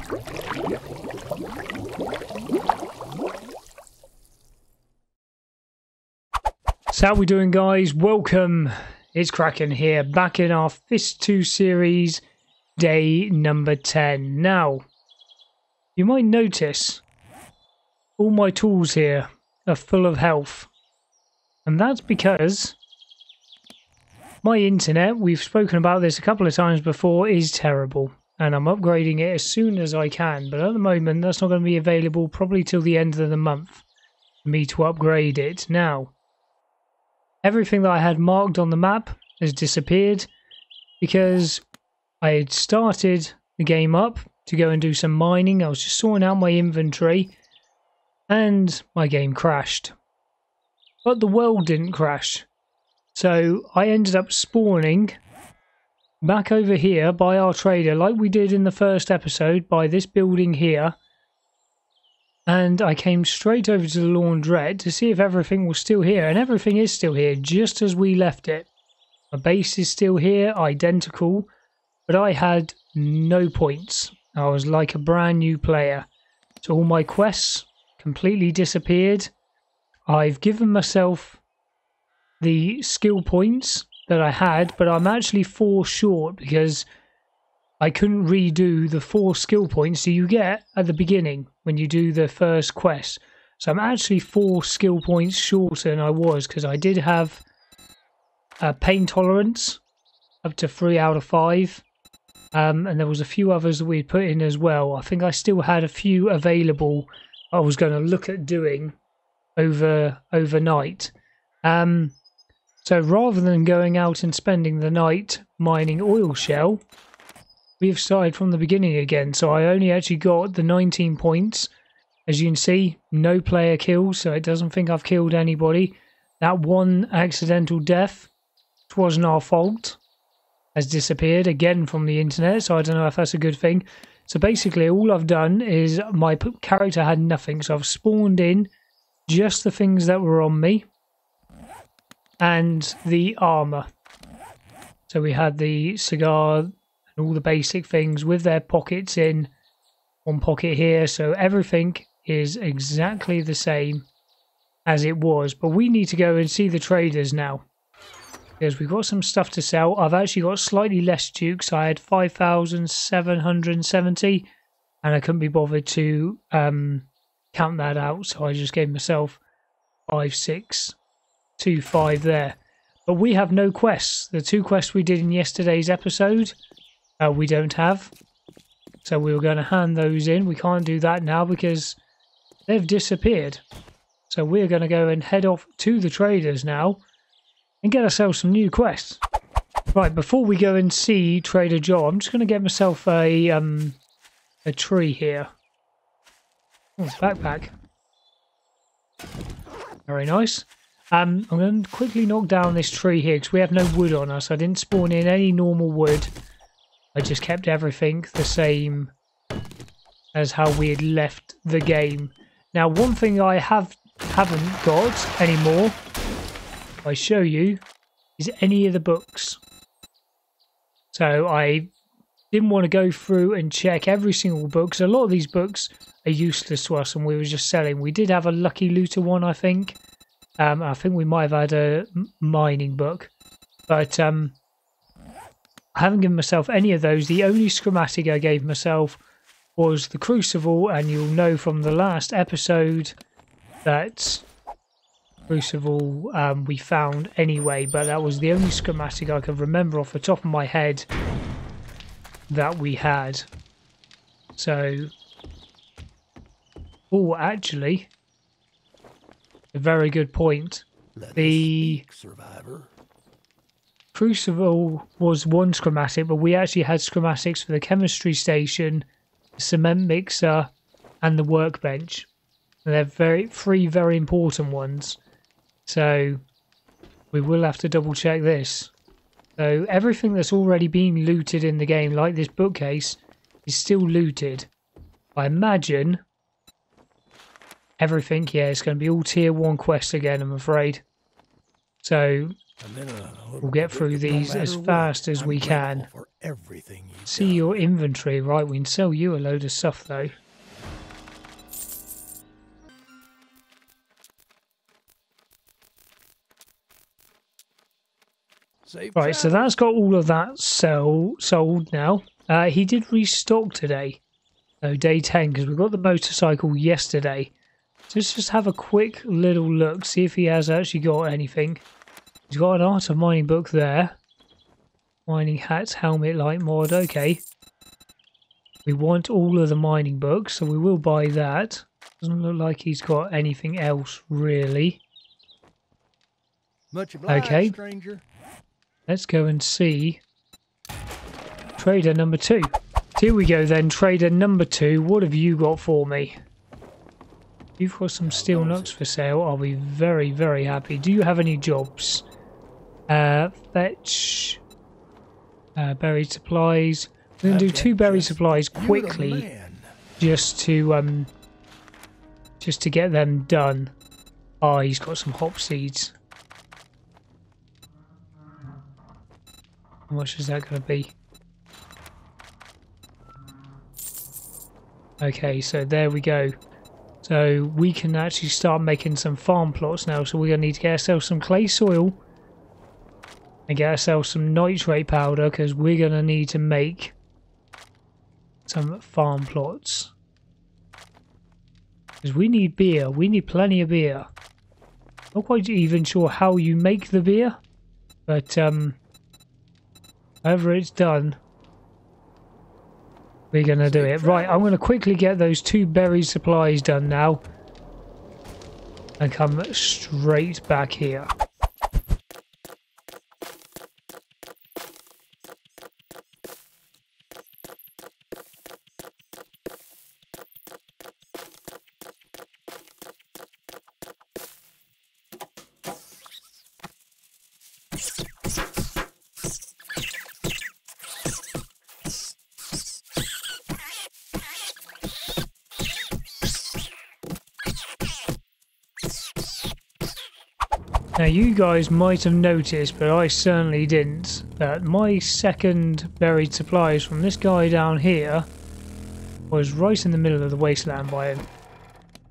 So how we doing, guys? Welcome. It's Kraken here, back in our Fist 2 series, day number 10. Now, you might notice all my tools here are full of health. And that's because my internet, we've spoken about this a couple of times before, is terrible. And I'm upgrading it as soon as I can. But at the moment, that's not going to be available probably till the end of the month for me to upgrade it. Now, everything that I had marked on the map has disappeared because I had started the game up to go and do some mining. I was just sorting out my inventory and my game crashed. But the world didn't crash. So I ended up spawning back over here by our trader like we did in the first episode by this building here. And I came straight over to the laundrette to see if everything was still here. And everything is still here, just as we left it. My base is still here, identical. But I had no points. I was like a brand new player. So all my quests completely disappeared. I've given myself the skill points that I had. But I'm actually 4 short because I couldn't redo the 4 skill points that you get at the beginning when you do the first quest. So I'm actually 4 skill points shorter than I was because I did have pain tolerance up to 3 out of 5. And there was a few others that we'd put in as well. I think I still had a few available I was going to look at doing overnight. So rather than going out and spending the night mining oil shell, we've started from the beginning again. So I only actually got the 19 points. As you can see, no player kills, so it doesn't think I've killed anybody. That one accidental death, which wasn't our fault, has disappeared again from the internet, so I don't know if that's a good thing. So basically all I've done is my character had nothing, so I've spawned in just the things that were on me and the armour. So we had the cigar and all the basic things with their pockets in. One pocket here, so everything is exactly the same as it was. But we need to go and see the traders now, because we've got some stuff to sell. I've actually got slightly less dukes. I had 5,770 and I couldn't be bothered to count that out, so I just gave myself 5,625 there. But we have no quests. The 2 quests we did in yesterday's episode, we don't have. So we were going to hand those in. We can't do that now because they've disappeared. So we're going to go and head off to the traders now and get ourselves some new quests. Right, before we go and see Trader Joe, I'm just going to get myself a tree here. Oh, it's a backpack. Very nice. I'm going to quickly knock down this tree here because we have no wood on us. I didn't spawn in any normal wood. I just kept everything the same as how we had left the game. Now, one thing I haven't got anymore, if I show you, is any of the books. So I didn't want to go through and check every single book, because a lot of these books are useless to us and we were just selling. We did have a Lucky Looter one, I think. I think we might have had a mining book, but I haven't given myself any of those. The only schematic I gave myself was the Crucible, and you'll know from the last episode that Crucible we found anyway, but that was the only schematic I can remember off the top of my head that we had. So, oh, actually, a very good point. The Crucible was one schematic, but we actually had schematics for the chemistry station, the cement mixer, and the workbench. And they're 3 very important ones. So we will have to double check this. So everything that's already been looted in the game, like this bookcase, is still looted. I imagine everything, yeah, it's going to be all tier 1 quests again, I'm afraid. So We'll get through these as fast as we can. See your inventory. Right, we can sell you a load of stuff though. Right, so that's got all of that sold now. He did restock today. So day 10, because we got the motorcycle yesterday. So let's just have a quick little look, see if he has actually got anything. He's got an Art of Mining book there. Mining hats, helmet, light mod, okay. We want all of the mining books, so we will buy that. Doesn't look like he's got anything else, really. Much obliged, okay, stranger. Let's go and see trader number 2. Here we go then, trader number 2. What have you got for me? You've got some steel nuts for sale. I'll be very, very happy. Do you have any jobs? Fetch buried supplies. We're going to do 2 buried supplies quickly, just to get them done. Oh, he's got some hop seeds. How much is that going to be? Okay, so there we go. So we can actually start making some farm plots now. So we're going to need to get ourselves some clay soil and get ourselves some nitrate powder, because we're going to need to make some farm plots. Because we need beer. We need plenty of beer. Not quite even sure how you make the beer, but however it's done, we're going to do it. Right, I'm going to quickly get those 2 buried supplies done now and come straight back here. Now you guys might have noticed, but I certainly didn't, that my second buried supplies from this guy down here was right in the middle of the wasteland biome.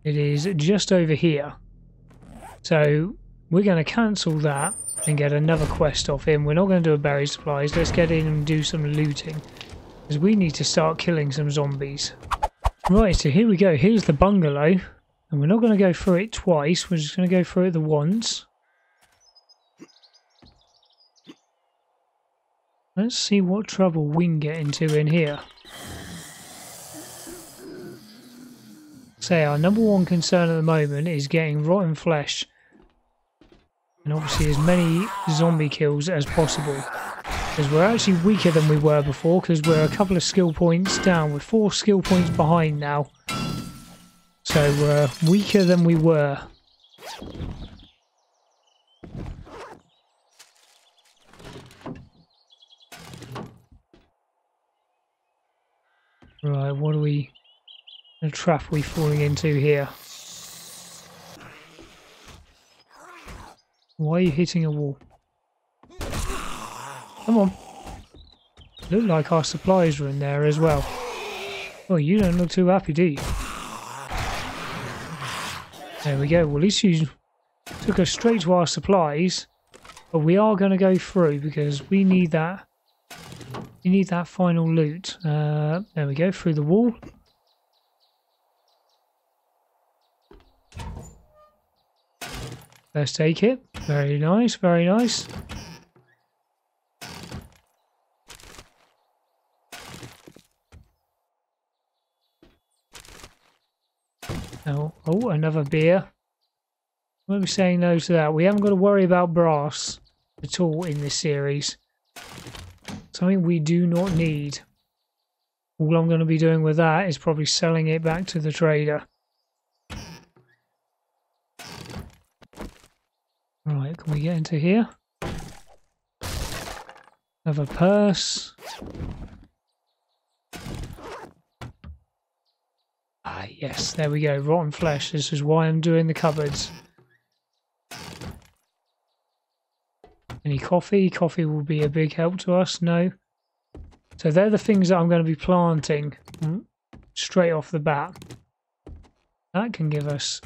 It is just over here. So we're going to cancel that and get another quest off him. We're not going to do a buried supplies. Let's get in and do some looting, because we need to start killing some zombies. Right, so here we go. Here's the bungalow. And we're not going to go through it twice. We're just going to go through it the once. Let's see what trouble we can get into in here. Say our number 1 concern at the moment is getting rotten flesh. And obviously as many zombie kills as possible. Because we're actually weaker than we were before, because we're a couple of skill points down. We're 4 skill points behind now. So we're weaker than we were. Right, what trap are we falling into here? Why are you hitting a wall? Come on. Look like our supplies are in there as well. Oh, you don't look too happy, do you? There we go. Well, at least you took us straight to our supplies. But we are going to go through because we need that. You need that final loot. There we go, through the wall. Let's take it. Very nice, very nice. Oh, another beer. Won't be saying no to that. We haven't got to worry about brass at all in this series. Something we do not need. All I'm going to be doing with that is probably selling it back to the trader. Right, can we get into here? Another purse. Ah, yes, there we go. Rotten flesh. This is why I'm doing the cupboards. Any coffee? Coffee will be a big help to us. No. So they're the things that I'm going to be planting straight off the bat. That can give us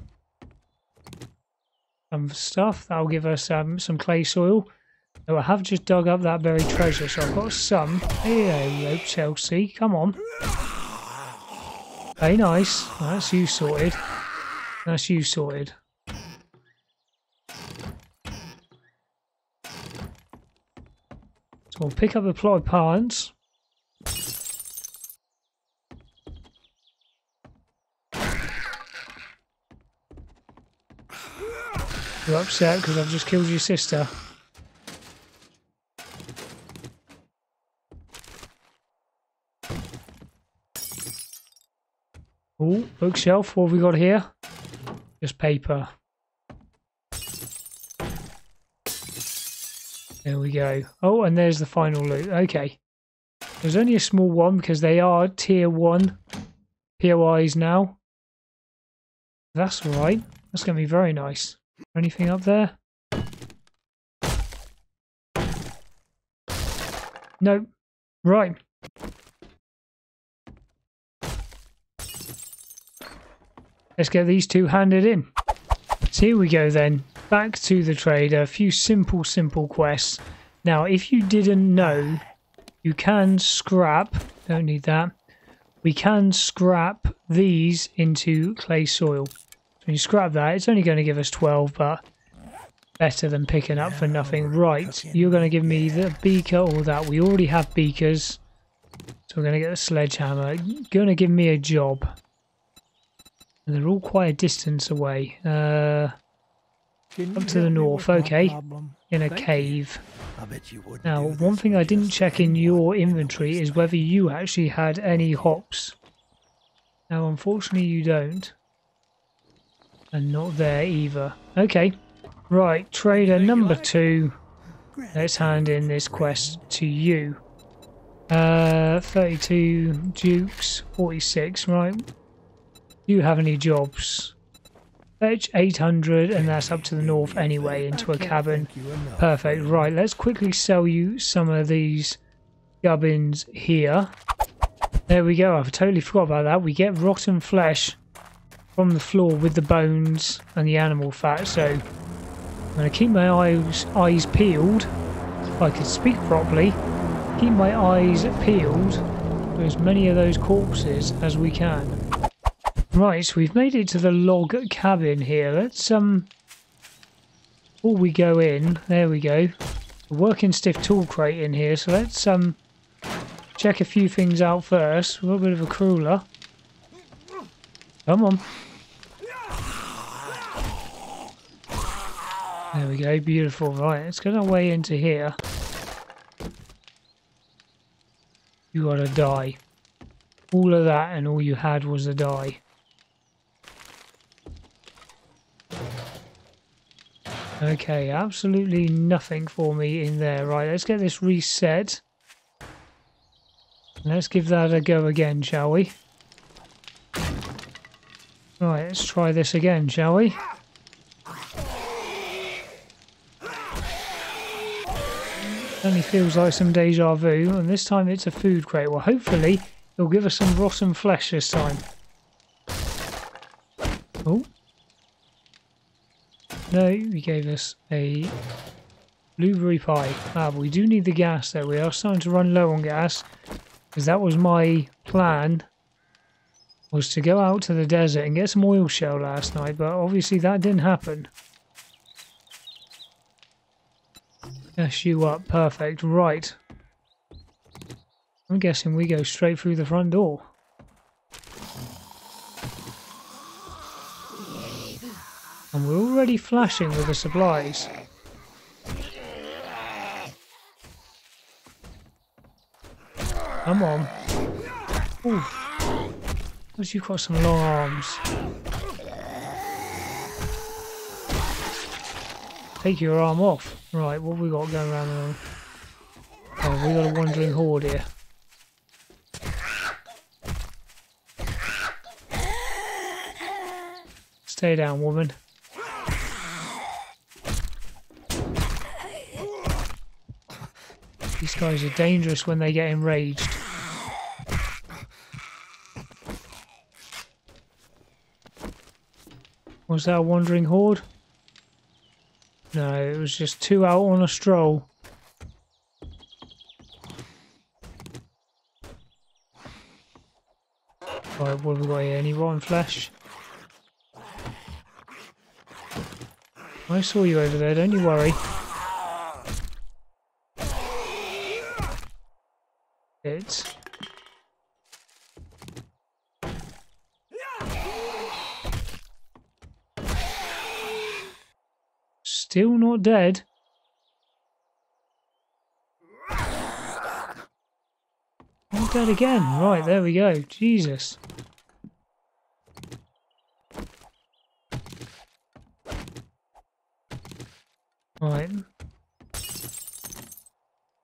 some stuff. That'll give us some clay soil. So I have just dug up that buried treasure, so I've got some. There you go, Chelsea. Come on. Okay, nice. That's you sorted. That's you sorted. So we'll pick up the plot plants. You're upset because I've just killed your sister. Oh, bookshelf. What have we got here? Just paper. There we go. Oh, and there's the final loot. Okay. There's only a small one because they are tier 1 POIs now. That's alright. That's going to be very nice. Anything up there? Nope. Right. Let's get these two handed in. So here we go then. Back to the trader. A few simple quests. Now, if you didn't know, you can scrap. Don't need that. We can scrap these into clay soil. So when you scrap that, it's only going to give us 12, but better than picking up for nothing. Right, you're going to give me the beaker or that. We already have beakers. So we're going to get the sledgehammer. You're going to give me a job. And they're all quite a distance away. Up to the north, okay. In a cave. Now, one thing I didn't check in your inventory is whether you actually had any hops. Now, unfortunately, you don't. And not there either. Okay. Right, trader number 2. Let's hand in this quest to you. 32 dukes, 46, right. Do you have any jobs? Fetch 800, and that's up to the north anyway, into a cabin. Perfect. Right, let's quickly sell you some of these gubbins here. There we go. I've totally forgot about that. We get rotten flesh from the floor with the bones and the animal fat, so I'm going to keep my eyes peeled. If I could speak properly, keep my eyes peeled for as many of those corpses as we can. Right, so we've made it to the log cabin here. Let's before we go in, there we go. A working stiff tool crate in here, so let's check a few things out first. A little bit of a cruller. Come on. There we go, beautiful. Right, let's get our way into here. You gotta die. All of that and all you had was a die. Okay, absolutely nothing for me in there. Right, let's get this reset. Let's give that a go again, shall we? Right, let's try this again, shall we? Only feels like some deja vu, and this time it's a food crate. Well, hopefully it'll give us some rotten flesh this time. Oh. No, he gave us a blueberry pie. Ah, but we do need the gas though. We are starting to run low on gas. Because that was my plan. Was to go out to the desert and get some oil shell last night. But obviously that didn't happen. Gas you up. Perfect. Right. I'm guessing we go straight through the front door. And we're already flashing with the supplies. Come on. Ooh. Because you've got some long arms. Take your arm off. Right, what have we got going around there? Oh, we got a wandering horde here. Stay down, woman. These guys are dangerous when they get enraged. Was that a wandering horde? No, it was just two out on a stroll. Right, what have we got here? Any rotten flesh? I saw you over there, don't you worry. It's... Still not dead. Not dead again. Right, there we go. Jesus. Right.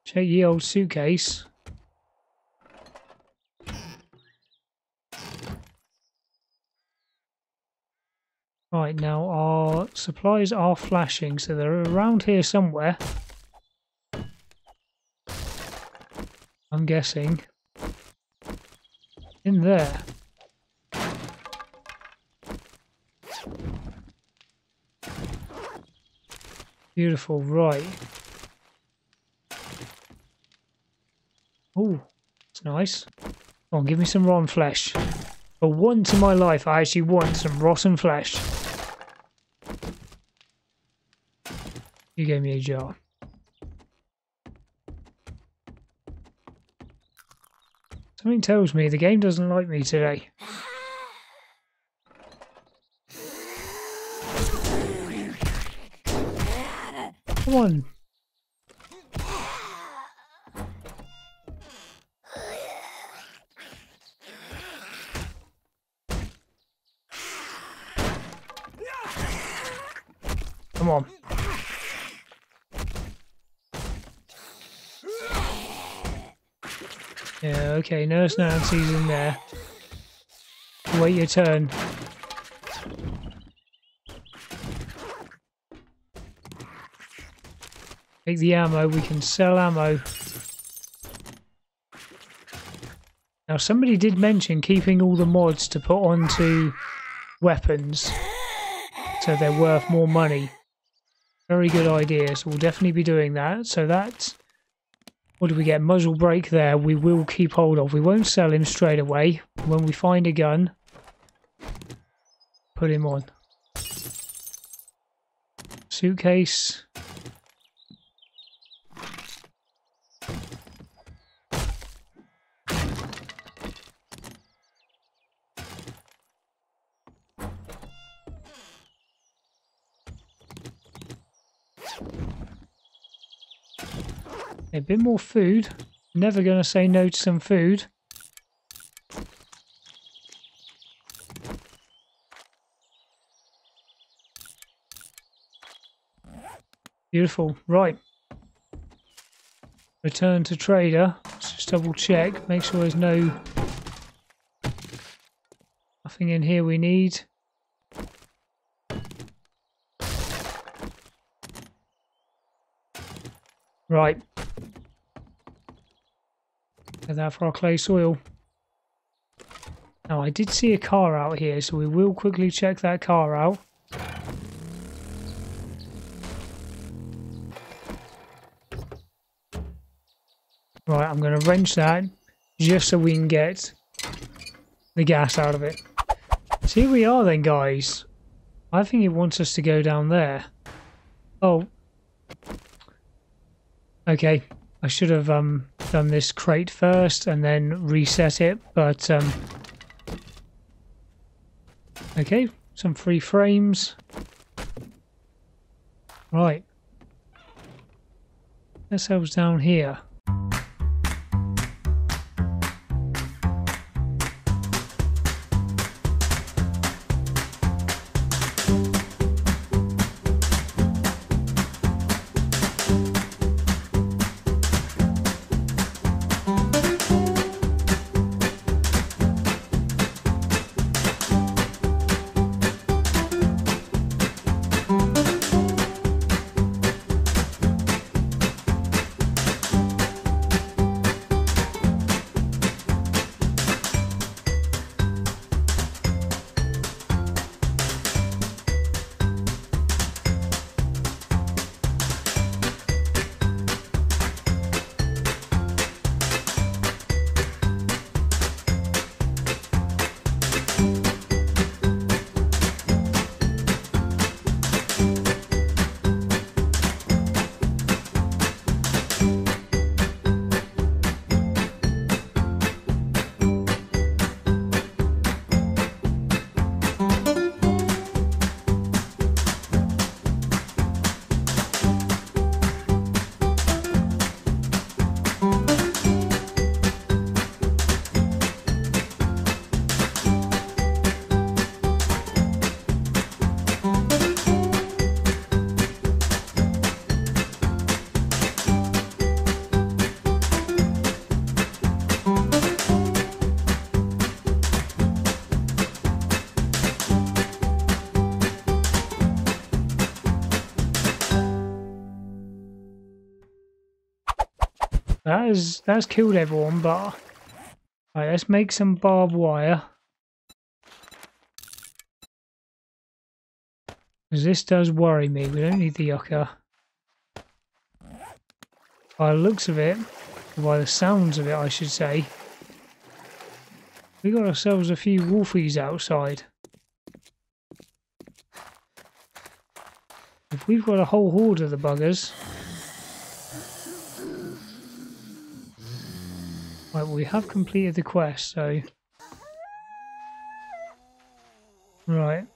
Check ye old suitcase. Right, now our supplies are flashing, so they're around here somewhere. I'm guessing. In there. Beautiful, right. Oh, that's nice. Come on, give me some rotten flesh. For once in my life, I actually want some rotten flesh. You gave me a jar. Something tells me the game doesn't like me today. Come on. Come on. Yeah, okay, Nurse Nancy's in there. Wait your turn. Take the ammo, we can sell ammo. Now somebody did mention keeping all the mods to put onto weapons so they're worth more money. Very good idea, so we'll definitely be doing that. So that's... What do we get? Muzzle brake there. We will keep hold of. We won't sell him straight away. When we find a gun, put him on. Suitcase. A bit more food. Never going to say no to some food. Beautiful. Right. Return to trader. Let's just double check. Make sure there's nothing in here we need. Right. Get that for our clay soil. Now I did see a car out here, so we will quickly check that car out. Right, I'm going to wrench that just so we can get the gas out of it. So here we are then, guys. I think it wants us to go down there. Oh. Okay, I should have done this crate first and then reset it, but okay, some free frames. Right. Ourselves down here. That's killed everyone, but right, let's make some barbed wire. Because this does worry me. We don't need the yucca. By the looks of it, or by the sounds of it I should say, we got ourselves a few wolfies outside. If we've got a whole horde of the buggers. Right, well, we have completed the quest, so... Right.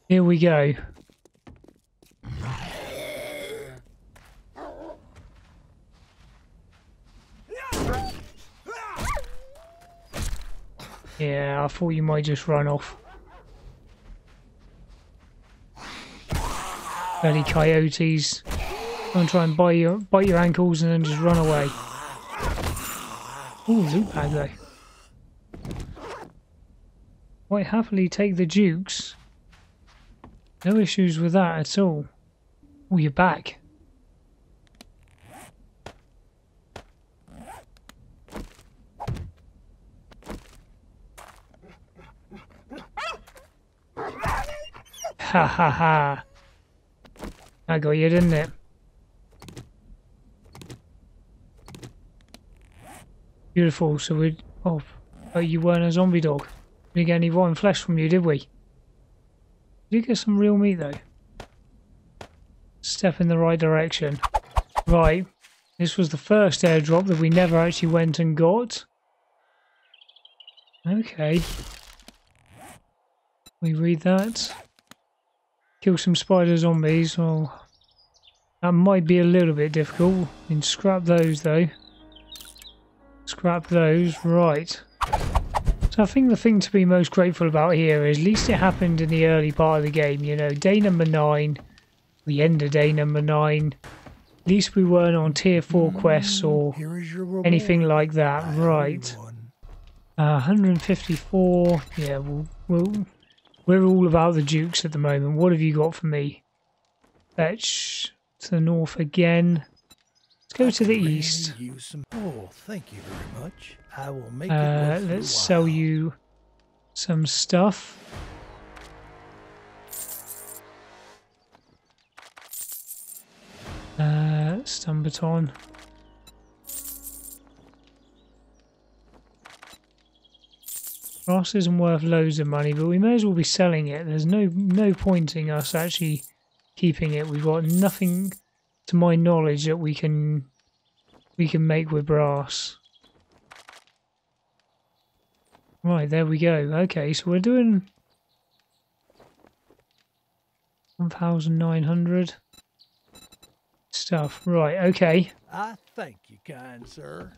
Here we go. Yeah, I thought you might just run off. Bloody coyotes. Don't try and bite your ankles and then just run away. Ooh, loot bag though. Quite happily take the dukes. No issues with that at all. Oh, you're back. Ha ha ha. I got you, didn't it? Beautiful, so we... Oh, you weren't a zombie dog. We didn't get any rotten flesh from you, did we? Did you get some real meat, though? Step in the right direction. Right. This was the first airdrop that we never actually went and got. Okay. We read that. Kill some spider zombies. Well, that might be a little bit difficult. We can scrap those, though. Scrap those, right. So I think the thing to be most grateful about here is at least it happened in the early part of the game, you know, day number 9, the end of day number 9. At least we weren't on tier 4 quests or anything like that, right. 154, yeah, we're all about the dukes at the moment. What have you got for me? Fetch to the north again. Go to the east. Oh, thank you very much. I will make it let's sell you some stuff. Stun baton. Brass isn't worth loads of money, but we may as well be selling it. There's no point in us actually keeping it. We've got nothing, to my knowledge, that we can make with brass. Right, there we go. Okay, so we're doing 1,900 stuff. Right, okay. I thank you, kind sir.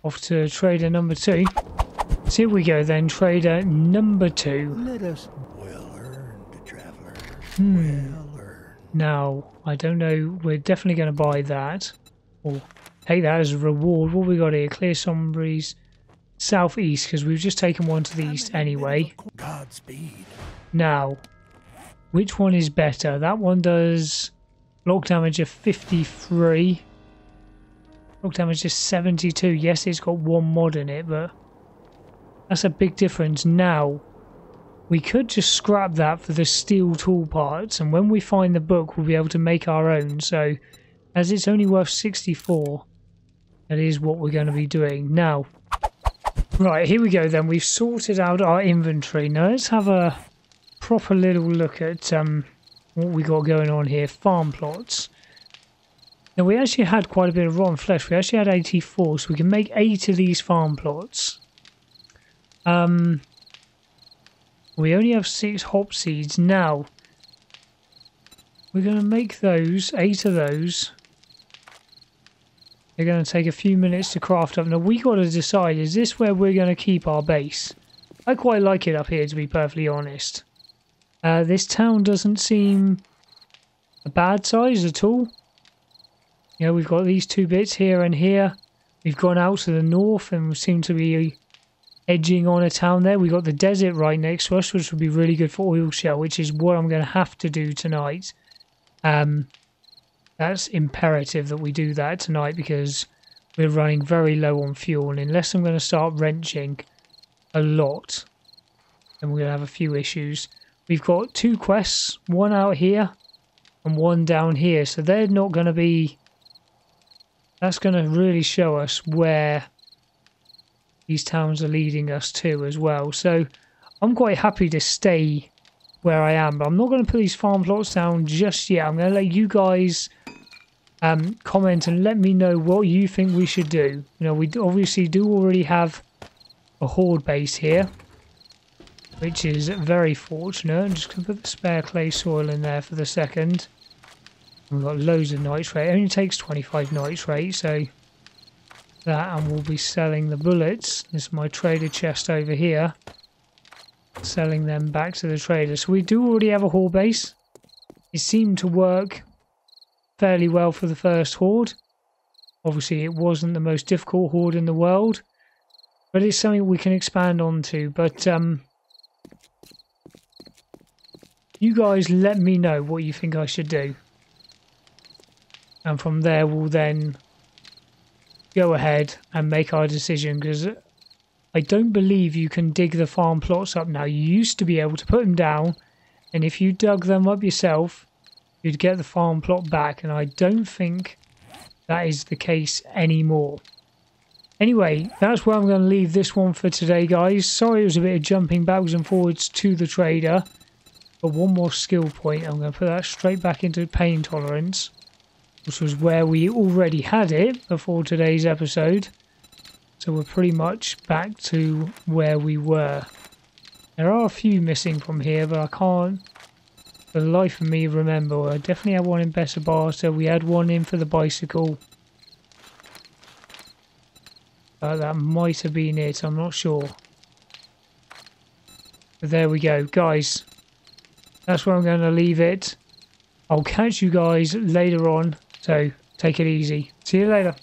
Off to trader number 2. So here we go then, trader number 2. Let us well earned, traveler. Well earned. Now, I don't know, we're definitely going to buy that. Or take that as a reward. What we got here? Clear some breeze. Southeast, because we've just taken one to the east anyway. Godspeed. Now, which one is better? That one does block damage of 53. Block damage is 72. Yes, it's got one mod in it, but that's a big difference. Now, we could just scrap that for the steel tool parts, and when we find the book, we'll be able to make our own. So, as it's only worth 64, that is what we're going to be doing. Now, right, here we go then. We've sorted out our inventory. Now, let's have a proper little look at what we got going on here. Farm plots. Now, we actually had quite a bit of rotten flesh. We actually had 84, so we can make 8 of these farm plots. We only have 6 hop seeds. Now, we're going to make those, 8 of those. They're going to take a few minutes to craft up. Now, we got to decide, is this where we're going to keep our base? I quite like it up here, to be perfectly honest. This town doesn't seem a bad size at all. You know, we've got these 2 bits here and here. We've gone out to the north and we seem to be edging on a town there. We've got the desert right next to us, which would be really good for oil shell, which is what I'm going to have to do tonight. That's imperative that we do that tonight because we're running very low on fuel, and unless I'm going to start wrenching a lot, then we're going to have a few issues. We've got 2 quests, one out here and one down here, so they're not going to be... That's going to really show us where these towns are leading us to as well. So I'm quite happy to stay where I am, but I'm not going to put these farm plots down just yet. I'm going to let you guys comment and let me know what you think we should do. You know, we obviously do already have a horde base here, which is very fortunate. I'm just going to put the spare clay soil in there for the second. We've got loads of nitrate. It only takes 25 nitrate, so that, and we'll be selling the bullets. This is my trader chest over here. Selling them back to the trader. So we do already have a horde base. It seemed to work fairly well for the first horde. Obviously it wasn't the most difficult horde in the world, but it's something we can expand onto. But you guys let me know what you think I should do, and from there we'll then go ahead and make our decision, because I don't believe you can dig the farm plots up now. You used to be able to put them down, and if you dug them up yourself, you'd get the farm plot back, and I don't think that is the case anymore. Anyway, that's where I'm going to leave this one for today, guys. Sorry it was a bit of jumping backwards and forwards to the trader, but one more skill point. I'm going to put that straight back into pain tolerance, which was where we already had it before today's episode. So we're pretty much back to where we were. There are a few missing from here, but I can't for the life of me remember. I definitely had one in Better Barter. We had one in for the bicycle. That might have been it, I'm not sure. But there we go, guys. That's where I'm going to leave it. I'll catch you guys later on, so take it easy. See you later.